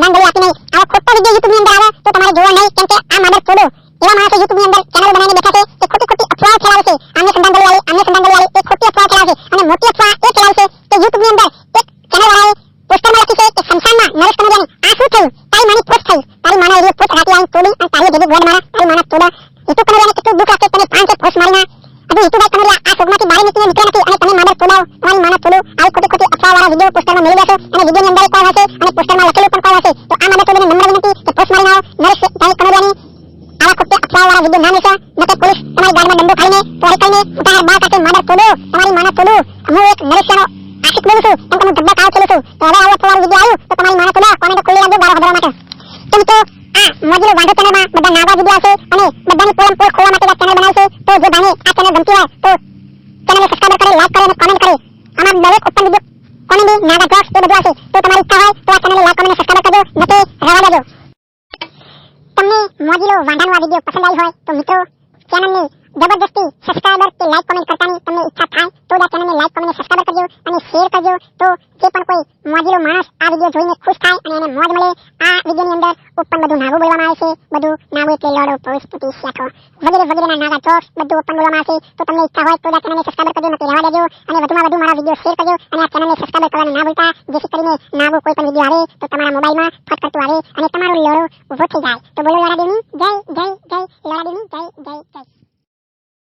શ્રદ્ધાંજલિ આપીને આવો ખોટો વિડિયો YouTube ની અંદર આવે તો તમારે જોવો નહીં, કેમ કે આ માદર છોડો એવા માણસો YouTube ની અંદર ચેનલ બનાવીને બેઠા છે કે ખોટી ખોટી અફવાઓ ફેલાવે છે. આમને શ્રદ્ધાંજલિ વાળી એ ખોટી અફવાઓ ફેલાવે છે. અને મોટી અફવા એ ફેલાવે છે કે YouTube ની અંદર એક ચેનલ વાળાએ પોસ્ટરમાં લખ્યું છે કે સંસારમાં નરેશ કનોડિયાની આ શું થયું, તારી માની પોસ્ટ થઈ, તારી માના એરિયો પોસ્ટ રાતી આવીને તોડી અને તારી ભેગી ગોડ મારા તારી માના તોડા. હિતુ કનોડિયાને કેટલું દુઃખ લાગે, તમે 5 પોસ્ટ મારીના હજુ હિતુભાઈ કનોડિયા આ શોગમાંથી બહાર નીકળીને નીકળ્યા નથી અને તમે માદર તોડાવ, તમારી માના તોડો. આવી ખોટી ખોટી અફવા વાળા વિડિયો પોસ્ટરમાં મેળવી દેશો અને વિડિયોની અંદર કોણ હશે અને પોસ્ટરમાં લખેલું પણ કોણ હશે. તો આ માદર તોડીને નમ્ર વિનંતી કે પોસ્ટ મારીને આવો નરેશભાઈ કનોડિયાની આવા ખોટા અફવા વાળા વિડિયો ના મેળવો, નકર પોલીસ તમારી ગાડીમાં દંડો ખાઈને ચોરી કરીને ઉતાર બાર કાઢે માદર તોડો, તમારી માના તોડો. હું એક નરેશનો આશિક બોલું છું, કેમ કે હું ધબ્બા કાવ ખેલું છું. તો હવે આવો તમારો વિડિયો આવ્યો તો તમારી માના તોડા કોમેન્ટ ખોલી રાખજો ગાળો ભરવા માટે. તો મિત્રો આ મોજીલો વાંઢો ચેનલમાં બધા નાવા વિડિયો આવશે અને બધાની પોલમ પોલ ખોલવા માટે ચેનલ બનાવશે. તો જો ભાઈને આ ચેનલ ગમતી હોય તો ચેનલને સબસ્ક્રાઇબ કરે, લાઈક કરે અને કોમેન્ટ કરે. આમાં દરેક ઓપન વિડિયો કોમેડી નાગા જોક્સ એ બધું આવશે. તો તમારી ઈચ્છા હોય તો આ ચેનલને લાઈક કોમેન્ટ સબસ્ક્રાઇબ કરજો, નતે રવા દેજો. તમને મોજીલો વાંઢાનો આ વિડિયો પસંદ આવી હોય તો મિત્રો ચેનલને જબરદસ્તી સબસ્ક્રાઇબર કે લાઈક કોમેન્ટ કરતાની તમને ઈચ્છા થાય તો આ ચેનલને લાઈક કોમેન્ટ સબસ્ક્રાઇબ કરજો અને શેર કરજો. તો જે પણ કોઈ મોજીલો માણસ આ વિડિયો જોઈને ખુશ થાય અને એને મોજ મળે. આ વિડિયોની અંદર ઓપન બધું નાવું બોલવામાં આવે છે, બધું નાવું એટલે લોડો પોસ્ટ પુટી શાખો વગેરે વગેરેના નાગા જોક્સ બધું ઓપન બોલવામાં આવે છે. તો તમને ઈચ્છા હોય તો આ ચેનલને સબસ્ક્રાઇબ કરજો, નકર રહેવા દેજો અને વધુમાં વધુ મારા વિડિયો શેર કરજો અને આ ચેનલને સબસ્ક્રાઇબ કરવાનું ના ભૂલતા, જેથી કરીને નાવું કોઈ પણ વિડિયો આવે તો તમારા મોબાઈલમાં ફટ કરતું આવે અને તમારો લોડો ઊભો થઈ જાય. તો બોલો લોડાદેવની જય જય જય, લોડાદેવની જય જય જય.